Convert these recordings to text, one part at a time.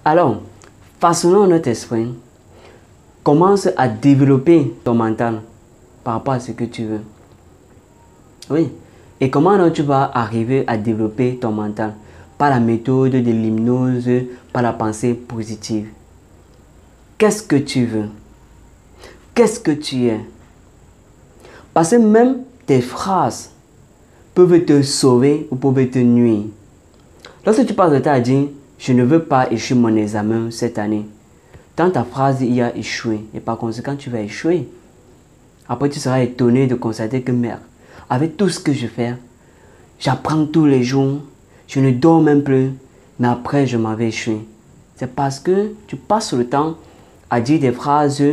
Alors, façonnons notre esprit. Commence à développer ton mental par rapport à ce que tu veux. Oui. Et comment donc tu vas arriver à développer ton mental? Par la méthode de l'hypnose, par la pensée positive. Qu'est-ce que tu veux? Qu'est-ce que tu es? Parce que même tes phrases peuvent te sauver ou peuvent te nuire. Lorsque tu passes le temps à dire « Je ne veux pas échouer mon examen cette année », dans ta phrase, il y a échoué. Et par conséquent, tu vas échouer. Après, tu seras étonné de constater que merde, avec tout ce que je fais, j'apprends tous les jours, je ne dors même plus, mais après, je m'en vais échouer. C'est parce que tu passes le temps à dire des phrases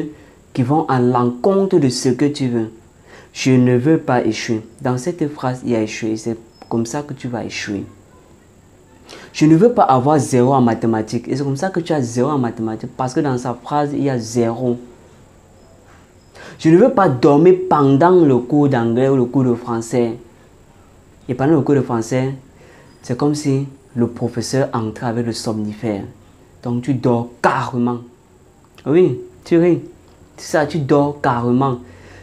qui vont à l'encontre de ce que tu veux. Je ne veux pas échouer. Dans cette phrase, il y a échoué. C'est comme ça que tu vas échouer. Je ne veux pas avoir 0 en mathématiques. Et c'est comme ça que tu as 0 en mathématiques. Parce que dans sa phrase, il y a 0. Je ne veux pas dormir pendant le cours d'anglais ou le cours de français. Et pendant le cours de français, c'est comme si le professeur entrait avec le somnifère. Donc tu dors carrément. Oui, tu ris. C'est ça, tu dors carrément.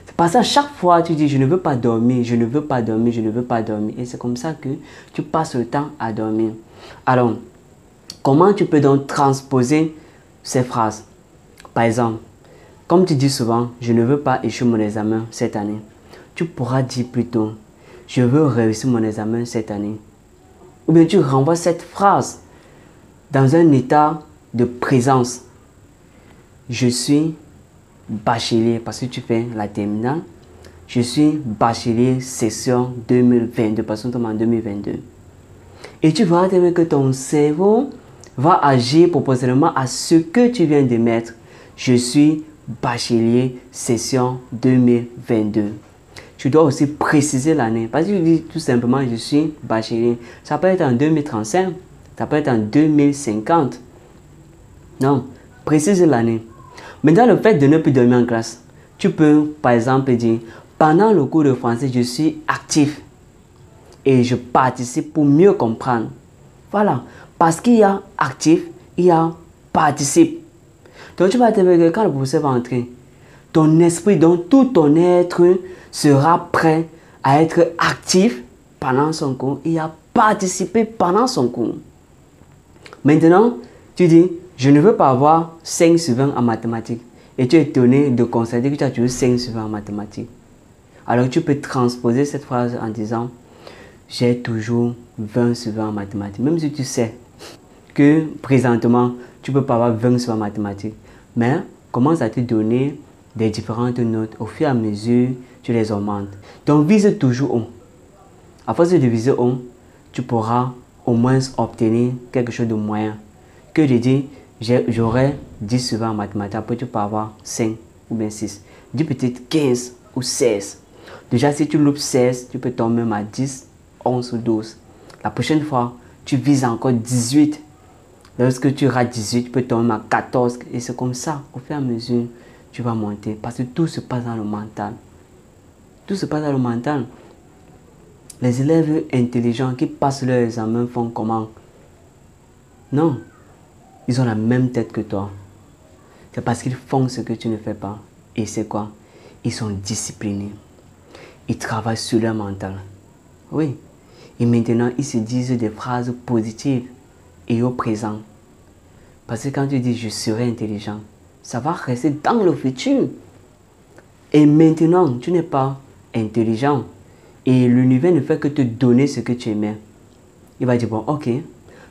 C'est parce que chaque fois tu dis je ne veux pas dormir, je ne veux pas dormir, je ne veux pas dormir. Et c'est comme ça que tu passes le temps à dormir. Alors, comment tu peux donc transposer ces phrases? Par exemple, comme tu dis souvent, je ne veux pas échouer mon examen cette année. Tu pourras dire plutôt, je veux réussir mon examen cette année. Ou bien tu renvoies cette phrase dans un état de présence. Je suis bachelier, parce que tu fais la terminale. Je suis bachelier session 2022, parce que nous sommes en 2022. Et tu vas voir que ton cerveau va agir proportionnellement à ce que tu viens de mettre. Je suis bachelier session 2022. Tu dois aussi préciser l'année. Parce que tu dis tout simplement je suis bachelier. Ça peut être en 2035, ça peut être en 2050. Non, précise l'année. Maintenant, le fait de ne plus dormir en classe, tu peux par exemple dire pendant le cours de français, je suis actif et je participe pour mieux comprendre. Voilà, parce qu'il y a actif, il y a participe. Donc tu vas te dire que quand le professeur va entrer, ton esprit, donc tout ton être sera prêt à être actif pendant son cours et à participer pendant son cours. Maintenant, tu dis, je ne veux pas avoir 5 sur 20 en mathématiques. Et tu es étonné de constater que tu as toujours 5 sur 20 en mathématiques. Alors tu peux transposer cette phrase en disant, j'ai toujours 20 sur 20 en mathématiques. Même si tu sais que présentement, tu ne peux pas avoir 20 sur 20 en mathématiques. Mais commence à te donner des différentes notes. Au fur et à mesure, tu les augmentes. Donc vise toujours haut. À force de viser haut, tu pourras au moins obtenir quelque chose de moyen. Que de dire, j'aurai 10 sur 20 en mathématiques, après tu peux avoir 5 ou bien 6. Dis peut-être 15 ou 16. Déjà, si tu loupes 16, tu peux tomber même à 10, 11 ou 12. La prochaine fois, tu vises encore 18. Lorsque tu rates 18, tu peux tomber à 14. Et c'est comme ça, au fur et à mesure, tu vas monter. Parce que tout se passe dans le mental. Tout se passe dans le mental. Les élèves intelligents qui passent leur examen font comment? Non. Ils ont la même tête que toi. C'est parce qu'ils font ce que tu ne fais pas. Et c'est quoi? Ils sont disciplinés. Ils travaillent sur leur mental. Oui. Et maintenant, ils se disent des phrases positives et au présent. Parce que quand tu dis « je serai intelligent », ça va rester dans le futur. Et maintenant, tu n'es pas intelligent. Et l'univers ne fait que te donner ce que tu aimais. Il va dire « bon, ok,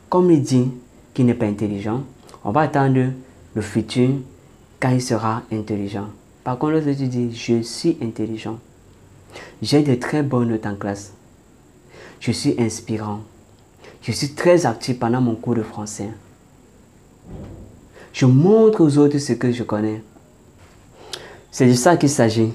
comme il dit qu'il n'est pas intelligent, on va attendre le futur quand il sera intelligent. » Par contre, lorsque tu dis « je suis intelligent, j'ai de très bonnes notes en classe, je suis inspirant, je suis très actif pendant mon cours de français, je montre aux autres ce que je connais. » C'est de ça qu'il s'agit.